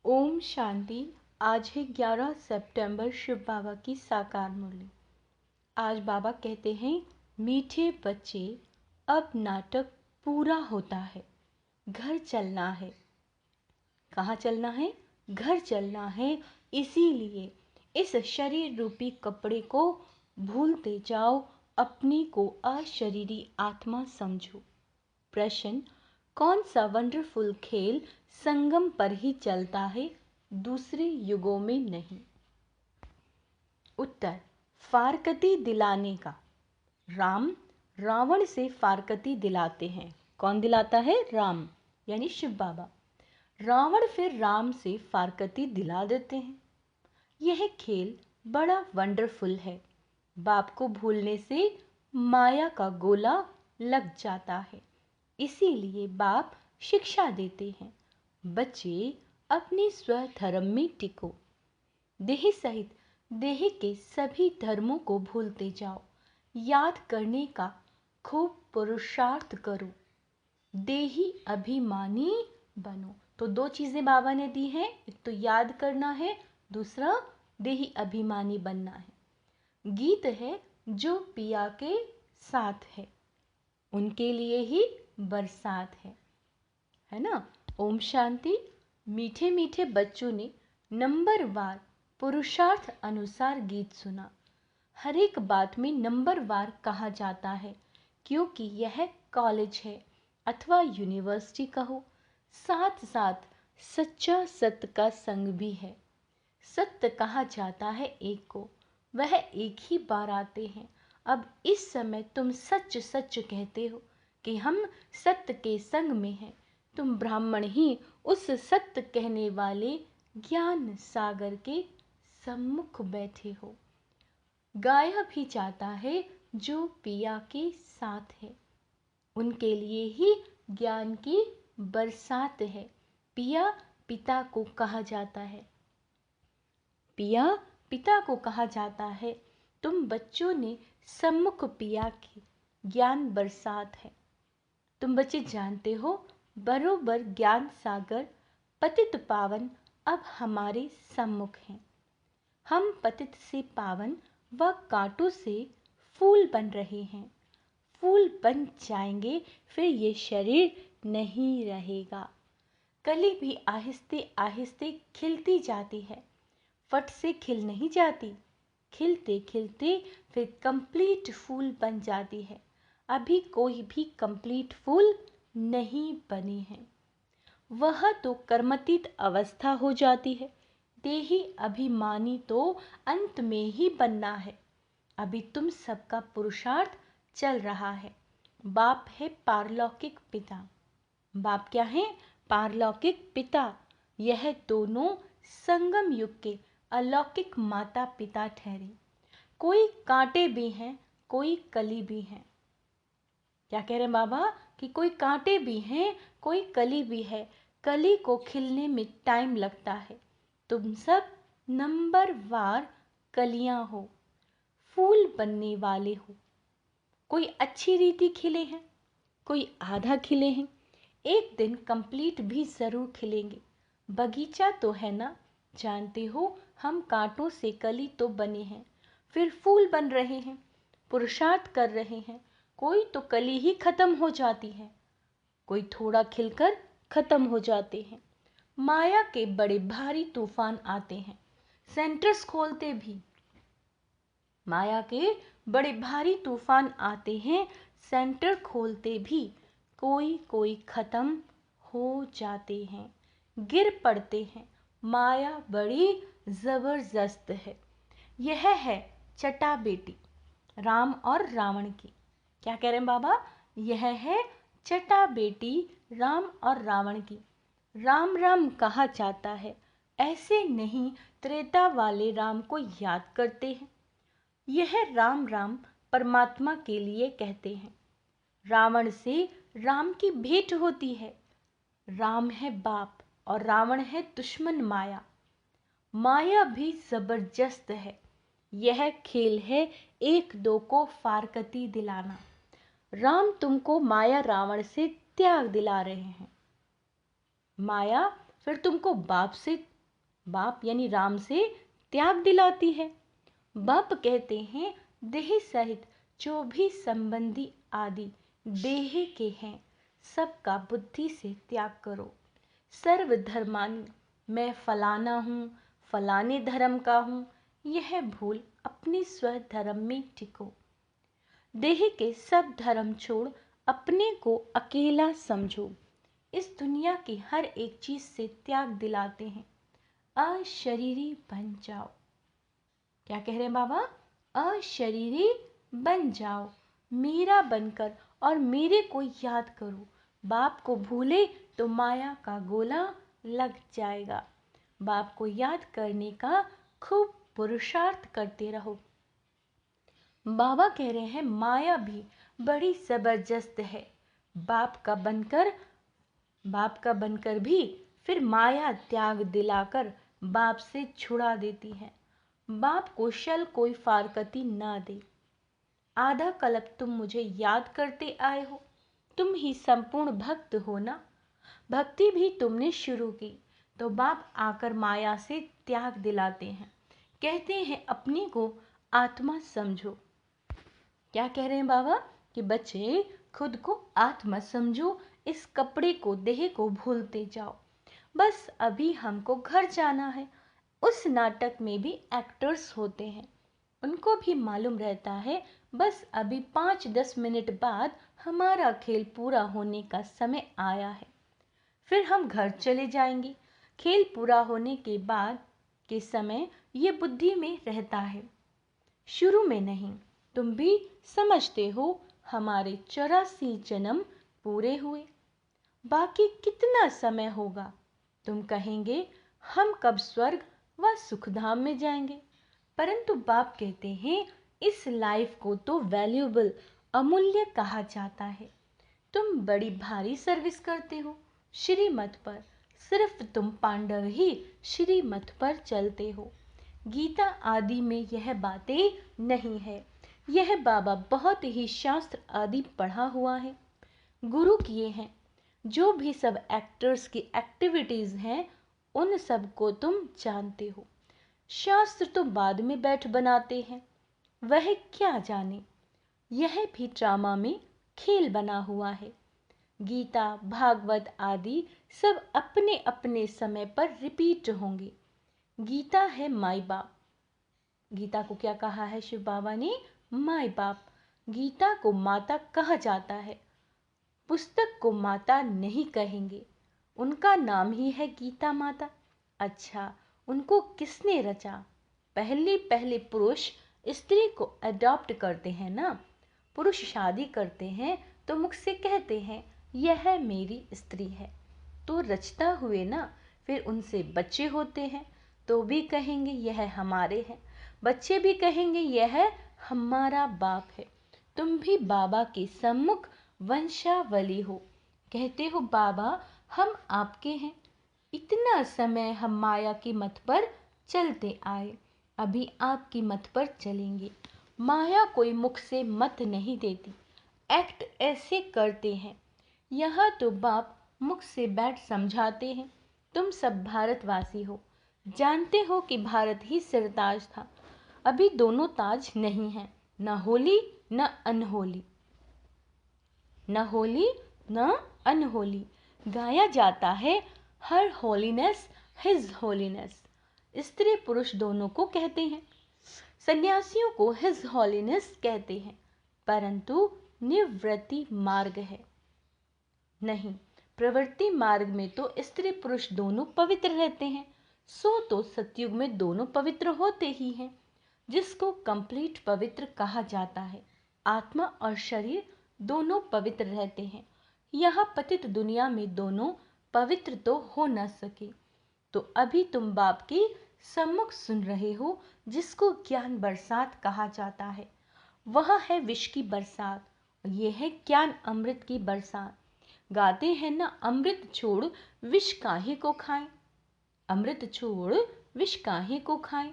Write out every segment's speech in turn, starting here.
ओम शांति। आज है 11 सितंबर, शिव बाबा की साकार मुरली। आज बाबा कहते हैं, मीठे बच्चे अब नाटक पूरा होता है, घर चलना है। कहाँ चलना है? घर चलना है। इसीलिए इस शरीर रूपी कपड़े को भूलते जाओ, अपने को अशरीरी आत्मा समझो। प्रश्न, कौन सा वंडरफुल खेल संगम पर ही चलता है, दूसरे युगों में नहीं? उत्तर, फारकती दिलाने का। राम रावण से फारकती दिलाते हैं। कौन दिलाता है? राम, यानी शिव बाबा। रावण फिर राम से फारकती दिला देते हैं। यह खेल बड़ा वंडरफुल है। बाप को भूलने से माया का गोला लग जाता है। इसीलिए बाप शिक्षा देते हैं, बच्चे अपने स्वधर्म में टिको। देह सहित देह के सभी धर्मों को भूलते जाओ। याद करने का खूब पुरुषार्थ करो। देही अभिमानी बनो। तो दो चीजें बाबा ने दी हैं, एक तो याद करना है, दूसरा देही अभिमानी बनना है। गीत है जो पिया के साथ है, उनके लिए ही बरसात है ना। ओम शांति। मीठे मीठे बच्चों ने नंबरवार पुरुषार्थ अनुसार गीत सुना। हर एक बात में नंबरवार कहा जाता है, क्योंकि यह कॉलेज है अथवा यूनिवर्सिटी कहो। साथ साथ सच्चा सत्य का संग भी है। सत्य कहा जाता है एक को, वह एक ही बार आते हैं। अब इस समय तुम सच सच कहते हो कि हम सत्य के संग में हैं। तुम ब्राह्मण ही उस सत्य कहने वाले ज्ञान सागर के सम्मुख बैठे हो। गाया भी जाता है जो पिया के साथ है, उनके लिए ही ज्ञान की बरसात है। पिया पिता को कहा जाता है। पिया पिता को कहा जाता है। तुम बच्चों ने सम्मुख पिया की ज्ञान बरसात है। तुम बच्चे जानते हो, बरोबर ज्ञान सागर पतित पावन अब हमारे सम्मुख हैं। हम पतित से पावन व कांटों से फूल बन रहे हैं। फूल बन जाएंगे, फिर ये शरीर नहीं रहेगा। कली भी आहिस्ते आहिस्ते खिलती जाती है, फट से खिल नहीं जाती। खिलते खिलते फिर कंप्लीट फूल बन जाती है। अभी कोई भी कंप्लीट फूल नहीं बने हैं, वह तो कर्मतीत अवस्था हो जाती है। देही अभिमानी तो अंत में ही बनना है। अभी तुम सबका पुरुषार्थ चल रहा है। बाप है पारलौकिक पिता। बाप क्या है? पारलौकिक पिता। यह दोनों संगम युग के अलौकिक माता पिता ठहरे। कोई कांटे भी हैं, कोई कली भी हैं। क्या कह रहे हैं बाबा? कि कोई कांटे भी हैं, कोई कली भी है। कली को खिलने में टाइम लगता है। तुम सब नंबरवार कलियां हो, फूल बनने वाले हो। कोई अच्छी रीति खिले हैं, कोई आधा खिले हैं। एक दिन कंप्लीट भी जरूर खिलेंगे। बगीचा तो है ना, जानते हो, हम कांटों से कली तो बने हैं, फिर फूल बन रहे हैं, पुरुषार्थ कर रहे हैं। कोई तो कली ही खत्म हो जाती है, कोई थोड़ा खिलकर खत्म हो जाते हैं। माया के बड़े भारी तूफान आते हैं, सेंटर्स खोलते भी। माया के बड़े भारी तूफान आते हैं, सेंटर खोलते भी। कोई कोई खत्म हो जाते हैं, गिर पड़ते हैं। माया बड़ी जबरदस्त है। यह है चटा बेटी राम और रावण की। क्या कह रहे हैं बाबा? यह है चटा बेटी राम और रावण की। राम राम कहा जाता है, ऐसे नहीं त्रेता वाले राम को याद करते हैं। यह राम राम परमात्मा के लिए कहते हैं। रावण से राम की भेंट होती है। राम है बाप और रावण है दुश्मन माया। माया भी जबरदस्त है। यह खेल है एक दो को फारकती दिलाना। राम तुमको माया रावण से त्याग दिला रहे हैं। माया फिर तुमको बाप से बाप यानी राम से त्याग दिलाती है। बाप कहते हैं देह सहित जो भी संबंधी आदि देह के हैं सबका बुद्धि से त्याग करो। सर्व धर्मान मैं फलाना हूँ, फलाने धर्म का हूँ, यह भूल अपने स्वधर्म में टिको। देह के सब धर्म छोड़ अपने को अकेला समझो। इस दुनिया की हर एक चीज से त्याग दिलाते हैं। अशरीरी बन जाओ। क्या कह रहे हैं बाबा? अशरीरी बन जाओ, मेरा बनकर और मेरे को याद करो। बाप को भूले तो माया का गोला लग जाएगा। बाप को याद करने का खूब पुरुषार्थ करते रहो। बाबा कह रहे हैं माया भी बड़ी जबरदस्त है। बाप का बनकर भी फिर माया त्याग दिलाकर बाप से छुड़ा देती है। बाप को शल कोई फारकती ना दे। आधा कल्प तुम मुझे याद करते आए हो, तुम ही संपूर्ण भक्त हो ना। भक्ति भी तुमने शुरू की तो बाप आकर माया से त्याग दिलाते हैं। कहते हैं अपने को आत्मा समझो। क्या कह रहे हैं बाबा? कि बच्चे खुद को आत्मा समझो, इस कपड़े को देह को भूलते जाओ। बस अभी हमको घर जाना है। उस नाटक में भी एक्टर्स होते हैं, उनको भी मालूम रहता है बस अभी 5-10 मिनट बाद हमारा खेल पूरा होने का समय आया है, फिर हम घर चले जाएंगे। खेल पूरा होने के बाद के समय ये बुद्धि में रहता है, शुरू में नहीं। तुम भी समझते हो हमारे 84 जन्म पूरे हुए, बाकी कितना समय होगा। तुम कहेंगे हम कब स्वर्ग व सुखधाम में जाएंगे, परंतु बाप कहते हैं इस लाइफ को तो वैल्यूएबल अमूल्य कहा जाता है। तुम बड़ी भारी सर्विस करते हो श्रीमत पर, सिर्फ तुम पांडव ही श्रीमत पर चलते हो। गीता आदि में यह बातें नहीं है। यह बाबा बहुत ही शास्त्र आदि पढ़ा हुआ है, गुरु किए हैं। जो भी सब एक्टर्स की एक्टिविटीज हैं उन सब को तुम जानते हो। शास्त्र तो बाद में बैठ बनाते हैं, वह क्या जाने। यह भी ड्रामा में खेल बना हुआ है। गीता भागवत आदि सब अपने अपने समय पर रिपीट होंगे। गीता है माई बाप। गीता को क्या कहा है शिव बाबा ने? माई बाप। गीता को माता कहा जाता है। पुस्तक को माता नहीं कहेंगे, उनका नाम ही है गीता माता। अच्छा, उनको किसने रचा? पहले पुरुष स्त्री को अडॉप्ट करते हैं ना। पुरुष शादी करते हैं तो मुख से कहते हैं यह मेरी स्त्री है, तो रचता हुए ना। फिर उनसे बच्चे होते हैं तो भी कहेंगे यह हमारे हैं, बच्चे भी कहेंगे यह हमारा बाप है। तुम भी बाबा के सम्मुख वंशावली हो, कहते हो बाबा हम आपके हैं। इतना समय हम माया की मत पर चलते आए, अभी आपकी मत पर चलेंगे। माया कोई मुख से मत नहीं देती, एक्ट ऐसे करते हैं। यहाँ तो बाप मुख से बैठ समझाते हैं। तुम सब भारतवासी हो, जानते हो कि भारत ही सिरताज था। अभी दोनों ताज नहीं हैं, न होली न अनहोली, न होली न अनहोली। गाया जाता है हर होलीनेस हिज होलीनेस। स्त्री पुरुष दोनों को कहते हैं। सन्यासियों को हिज होलीनेस कहते हैं, परंतु निवृत्ति मार्ग है नहीं। प्रवृत्ति मार्ग में तो स्त्री पुरुष दोनों पवित्र रहते हैं। सो तो सतयुग में दोनों पवित्र होते ही हैं, जिसको कंप्लीट पवित्र कहा जाता है। आत्मा और शरीर दोनों पवित्र रहते हैं। यहाँ पतित दुनिया में दोनों पवित्र तो हो न सके। तो अभी तुम बाप की सम्मुख सुन रहे हो, जिसको ज्ञान बरसात कहा जाता है। वह है विष की बरसात, और ये है ज्ञान अमृत की बरसात। गाते हैं ना अमृत छोड़ विष काहे को खाएं, अमृत छोड़ विष काहे को खाएं।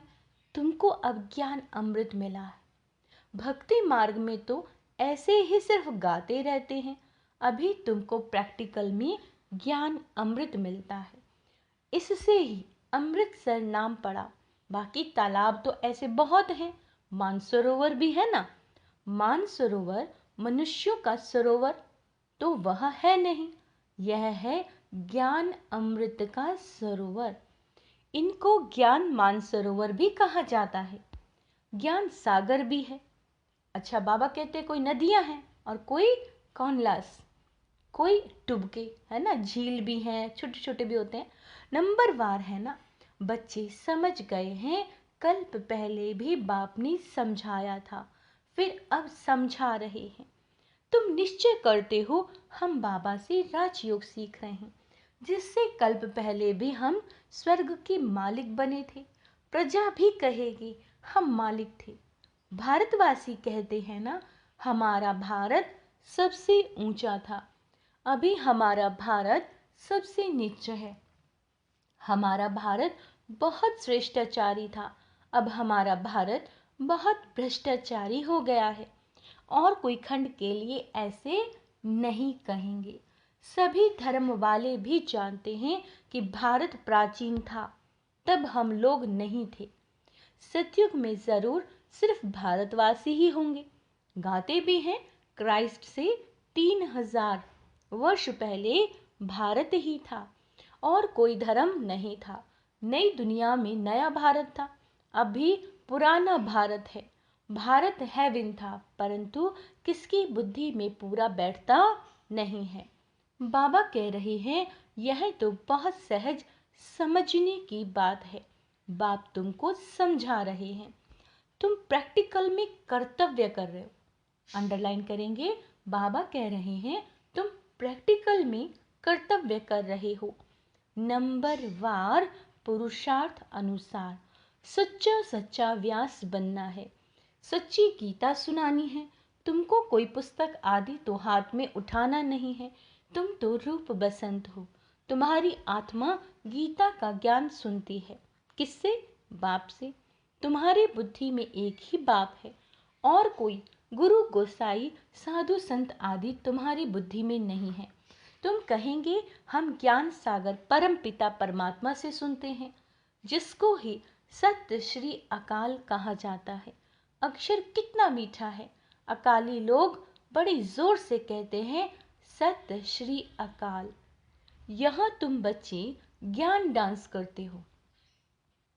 तुमको अब ज्ञान अमृत मिला है। भक्ति मार्ग में तो ऐसे ही सिर्फ गाते रहते हैं, अभी तुमको प्रैक्टिकल में ज्ञान अमृत मिलता है। इससे ही अमृतसर नाम पड़ा। बाकी तालाब तो ऐसे बहुत हैं, मानसरोवर भी है ना। मानसरोवर मनुष्यों का सरोवर तो वह है नहीं, यह है ज्ञान अमृत का सरोवर। इनको ज्ञान मानसरोवर भी कहा जाता है, ज्ञान सागर भी है। अच्छा, बाबा कहते कोई नदियां हैं और कोई कौनलास, कोई टुबके, है ना, झील भी हैं, छोटे छोटे भी होते हैं, नंबरवार है ना। बच्चे समझ गए हैं, कल्प पहले भी बाप ने समझाया था, फिर अब समझा रहे हैं। तुम निश्चय करते हो हम बाबा से राजयोग सीख रहे हैं, जिससे कल्प पहले भी हम स्वर्ग के मालिक बने थे। प्रजा भी कहेगी हम मालिक थे। भारतवासी कहते हैं ना, हमारा भारत सबसे ऊंचा था, अभी हमारा भारत सबसे नीचे है। हमारा भारत बहुत श्रेष्ठाचारी था, अब हमारा भारत बहुत भ्रष्टाचारी हो गया है। और कोई खंड के लिए ऐसे नहीं कहेंगे। सभी धर्म वाले भी जानते हैं कि भारत प्राचीन था, तब हम लोग नहीं थे। सतयुग में जरूर सिर्फ भारतवासी ही होंगे। गाते भी हैं, क्राइस्ट से 3000 वर्ष पहले भारत ही था और कोई धर्म नहीं था। नई दुनिया में नया भारत था, अभी पुराना भारत है। भारत हेवन था, परंतु किसकी बुद्धि में पूरा बैठता नहीं है। बाबा कह रहे हैं यह तो बहुत सहज समझने की बात है। बाप तुमको समझा रहे हैं, तुम प्रैक्टिकल में कर्तव्य कर रहे हो। अंडरलाइन करेंगे, बाबा कह रहे हैं तुम प्रैक्टिकल में कर्तव्य कर रहे हो। नंबर वार पुरुषार्थ अनुसार सच्चा सच्चा व्यास बनना है, सच्ची गीता सुनानी है। तुमको कोई पुस्तक आदि तो हाथ में उठाना नहीं है, तुम तो रूप बसंत हो। तुम्हारी आत्मा गीता का ज्ञान सुनती है। किससे? बाप से। तुम्हारी बुद्धि में एक ही बाप है और कोई गुरु गोसाई साधु संत आदि तुम्हारी बुद्धि में नहीं है। तुम कहेंगे हम ज्ञान सागर परम पिता परमात्मा से सुनते हैं, जिसको ही सत्य श्री अकाल कहा जाता है। अक्षर कितना मीठा है। अकाली लोग बड़े जोर से कहते हैं सत्य श्री अकाल। यहाँ तुम बच्चे ज्ञान डांस करते हो।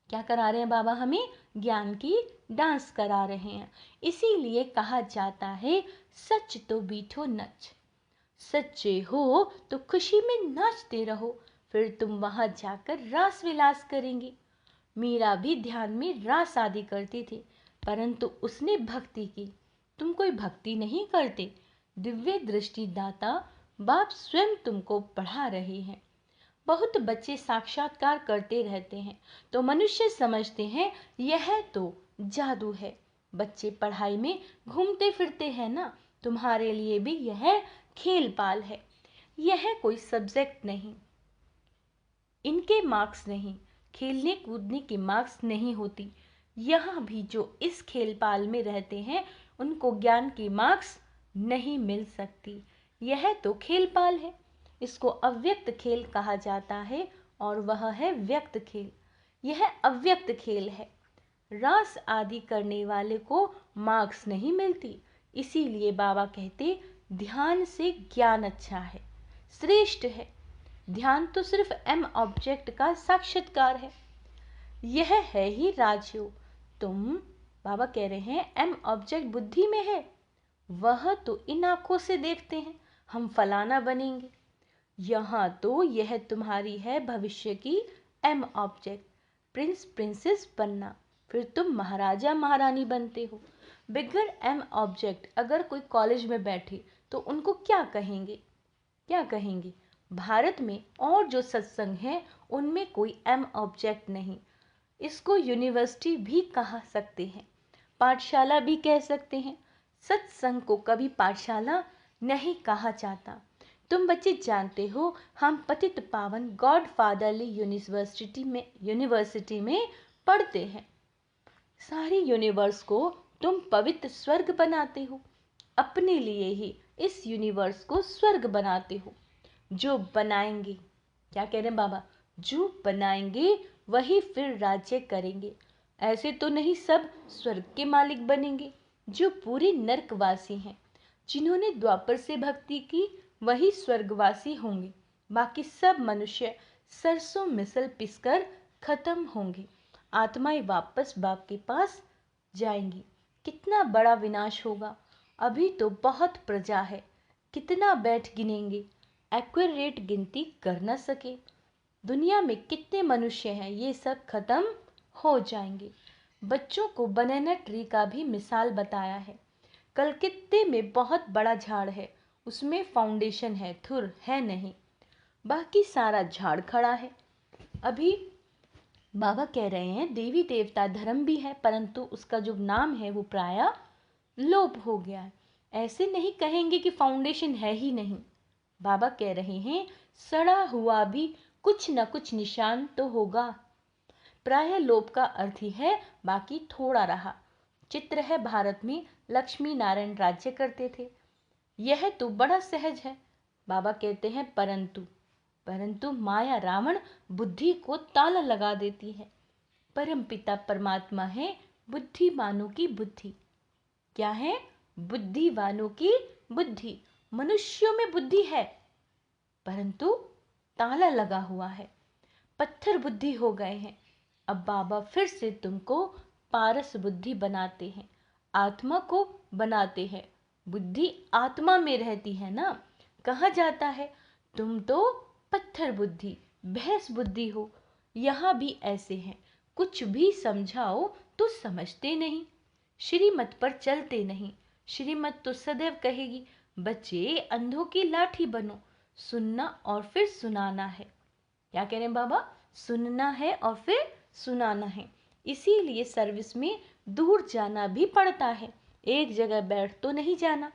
क्या करा रहे हैं बाबा? हमें ज्ञान की डांस करा रहे हैं। इसीलिए कहा जाता है सच तो बीठो नच। सच्चे हो तो खुशी में नाचते रहो, फिर तुम वहां जाकर रास विलास करेंगे। मीरा भी ध्यान में रास आदि करती थी, परंतु उसने भक्ति की। तुम कोई भक्ति नहीं करते। दिव्य दृष्टि दाता बाप स्वयं तुमको पढ़ा रहे हैं। बहुत बच्चे साक्षात्कार करते रहते हैं तो मनुष्य समझते हैं यह तो जादू है। बच्चे पढ़ाई में घूमते फिरते हैं ना, तुम्हारे लिए भी यह खेल पाल है। यह कोई सब्जेक्ट नहीं, इनके मार्क्स नहीं, खेलने कूदने की मार्क्स नहीं होती। यहाँ भी जो इस खेल पाल में रहते हैं उनको ज्ञान की मार्क्स नहीं मिल सकती। यह तो खेल पाल है, इसको अव्यक्त खेल कहा जाता है और वह है व्यक्त खेल। यह अव्यक्त खेल है। रास आदि करने वाले को मार्क्स नहीं मिलती, इसीलिए बाबा कहते ध्यान से ज्ञान अच्छा है, श्रेष्ठ है। ध्यान तो सिर्फ एम ऑब्जेक्ट का साक्षात्कार है। यह है ही राजयोग। तुम, बाबा कह रहे हैं, एम ऑब्जेक्ट बुद्धि में है, वह तो इन आंखों से देखते हैं हम फलाना बनेंगे। यहाँ तो यह तुम्हारी है भविष्य की एम ऑब्जेक्ट, प्रिंस प्रिंसेस बनना, फिर तुम महाराजा महारानी बनते हो। बिगर एम ऑब्जेक्ट अगर कोई कॉलेज में बैठे तो उनको क्या कहेंगे? क्या कहेंगे? भारत में और जो सत्संग हैं उनमें कोई एम ऑब्जेक्ट नहीं। इसको यूनिवर्सिटी भी कह सकते हैं, पाठशाला भी कह सकते हैं। सत्संग को कभी पाठशाला नहीं कहा जाता। तुम बच्चे जानते हो हम पतित पावन गॉड फादरली यूनिवर्सिटी में पढ़ते हैं। सारी यूनिवर्स को तुम पवित्र स्वर्ग बनाते हो, अपने लिए ही इस यूनिवर्स को स्वर्ग बनाते हो। जो बनाएंगे, क्या कह रहे हैं बाबा, जो बनाएंगे वही फिर राज्य करेंगे। ऐसे तो नहीं सब स्वर्ग के मालिक बनेंगे। जो पूरे नरकवासी हैं, जिन्होंने द्वापर से भक्ति की, वही स्वर्गवासी होंगे। बाकी सब मनुष्य सरसों मिसल पिसकर खत्म होंगे। आत्माएं वापस बाप के पास जाएंगी। कितना बड़ा विनाश होगा। अभी तो बहुत प्रजा है, कितना बैठ गिनेंगे, एक्यूरेट गिनती कर न सके। दुनिया में कितने मनुष्य हैं, ये सब खत्म हो जाएंगे। बच्चों को बनाना ट्री का भी मिसाल बताया है। कलकत्ते में बहुत बड़ा झाड़ है, उसमें फाउंडेशन है, थुर है नहीं, बाकी सारा झाड़ खड़ा है। अभी बाबा कह रहे हैं देवी देवता धर्म भी है, परंतु उसका जो नाम है वो प्रायः लोप हो गया है। ऐसे नहीं कहेंगे कि फाउंडेशन है ही नहीं। बाबा कह रहे हैं सड़ा हुआ भी कुछ न कुछ निशान तो होगा। प्रायः लोप का अर्थ ही है बाकी थोड़ा रहा। चित्र है भारत में लक्ष्मी नारायण राज्य करते थे। यह तो बड़ा सहज है। बाबा कहते हैं परंतु माया रावण बुद्धि को ताला लगा देती है। परम पिता परमात्मा है बुद्धिमानों की बुद्धि। क्या है? बुद्धिवानों की बुद्धि। मनुष्यों में बुद्धि है, परंतु ताला लगा हुआ है, पत्थर बुद्धि हो गए हैं। अब बाबा फिर से तुमको पारस बुद्धि बनाते हैं, आत्मा को बनाते हैं। बुद्धि आत्मा में रहती है ना, कहाँ जाता है? तुम तो पत्थर बुद्धि, भैंस बुद्धि हो। यहाँ भी ऐसे हैं, कुछ भी समझाओ तो समझते नहीं, श्रीमत पर चलते नहीं। श्रीमत तो सदैव कहेगी बच्चे अंधों की लाठी बनो, सुनना और फिर सुनाना है। क्या कह रहे हैं बाबा? सुनना है और फिर सुनाना है। इसीलिए सर्विस में दूर जाना भी पड़ता है, एक जगह बैठ तो नहीं जाना।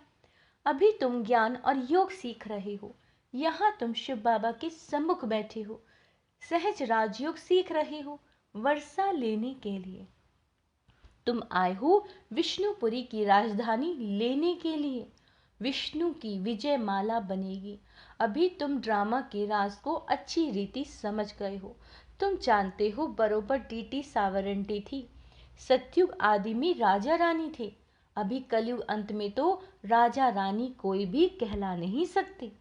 अभी तुम ज्ञान और योग सीख रहे हो, यहाँ तुम शिव बाबा के सम्मुख बैठे हो, सहज राजयोग सीख रहे हो वर्षा लेने के लिए। तुम आए हो विष्णुपुरी की राजधानी लेने के लिए। विष्णु की विजय माला बनेगी। अभी तुम ड्रामा के राज को अच्छी रीति समझ गए हो। तुम जानते हो बरोबर टीटी सावरंटी थी। सतयुग आदि में राजा रानी थे। अभी कलयुग अंत में तो राजा रानी कोई भी कहला नहीं सकते,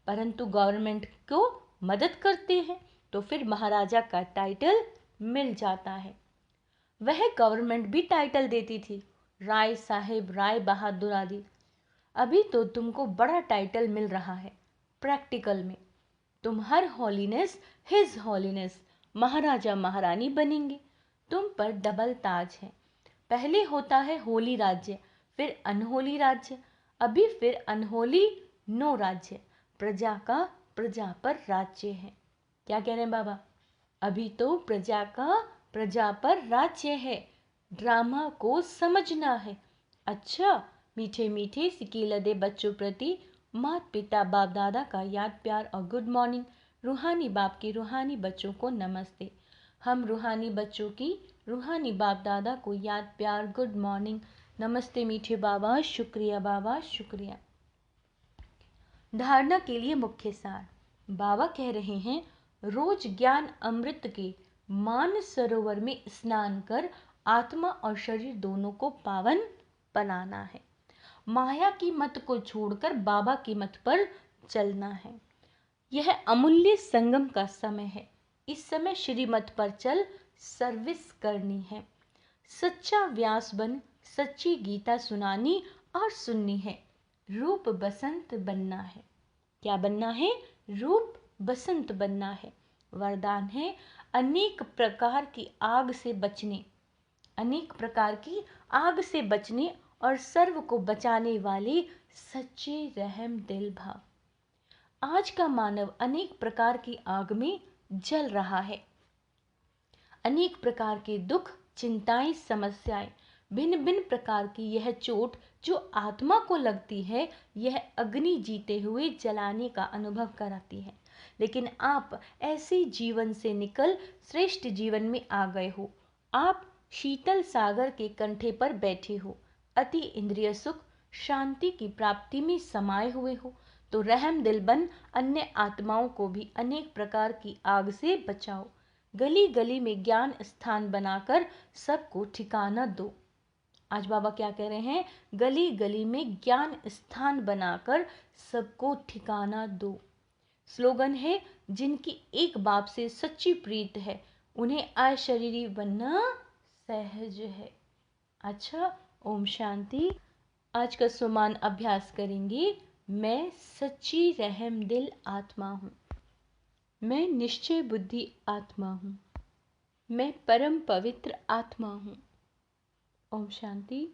परंतु गवर्नमेंट को मदद करते हैं तो फिर महाराजा का टाइटल मिल जाता है। वह गवर्नमेंट भी टाइटल देती थी, राय साहेब, राय बहादुर आदि। अभी तो तुमको बड़ा टाइटल मिल रहा है प्रैक्टिकल में। तुम हर हॉलीनेस हिज हॉलीनेस महाराजा महारानी बनेंगे। तुम पर डबल ताज है। पहले होता है होली राज्य, फिर अनहोली राज्य, अभी फिर अनहोली नो राज्य। प्रजा का प्रजा पर राज्य है। क्या कह रहे हैं बाबा? अभी तो प्रजा का प्रजा पर राज्य है। ड्रामा को समझना है। अच्छा, मीठे मीठे सिकीलदे बच्चों प्रति माता पिता बाप दादा का याद प्यार और गुड मॉर्निंग। रूहानी बाप के रूहानी बच्चों को नमस्ते। हम रूहानी बच्चों की रूहानी बाप दादा को याद प्यार गुड मॉर्निंग नमस्ते मीठे बाबा, शुक्रिया बाबा, शुक्रिया। धारणा के लिए मुख्य सार। बाबा कह रहे हैं रोज ज्ञान अमृत के मान सरोवर में स्नान कर आत्मा और शरीर दोनों को पावन बनाना है। माया की मत को छोड़कर बाबा की मत पर चलना है। यह अमूल्य संगम का समय है। इस समय श्रीमत पर चल सर्विस करनी है। सच्चा व्यास बन सच्ची गीता सुनानी और सुननी है। रूप बसंत बनना है। क्या बनना है? रूप बसंत बनना है। वरदान है अनेक प्रकार की आग से बचने, अनेक प्रकार की आग से बचने और सर्व को बचाने वाले सच्चे रहम दिल भाव। आज का मानव अनेक प्रकार की आग में जल रहा है। अनेक प्रकार के दुख, चिंताएं, समस्याएं, भिन्न भिन्न प्रकार की यह चोट जो आत्मा को लगती है, यह अग्नि जीते हुए जलाने का अनुभव कराती है। लेकिन आप ऐसे जीवन से निकल श्रेष्ठ जीवन में आ गए हो। आप शीतल सागर के कंठे पर बैठे हो, अति इंद्रिय सुख शांति की प्राप्ति में समाये हुए हो। तो रहम दिल बन अन्य आत्माओं को भी अनेक प्रकार की आग से बचाओ। गली गली में ज्ञान स्थान बनाकर सबको ठिकाना दो। आज बाबा क्या कह रहे हैं? गली गली में ज्ञान स्थान बनाकर सबको ठिकाना दो। स्लोगन है, जिनकी एक बाप से सच्ची प्रीत है उन्हें अशरीरी बनना सहज है। अच्छा, ओम शांति। आज का सुमान अभ्यास करेंगे। मैं सच्ची रहम दिल आत्मा हूँ। मैं निश्चय बुद्धि आत्मा हूँ। मैं परम पवित्र आत्मा हूँ। ओम शांति।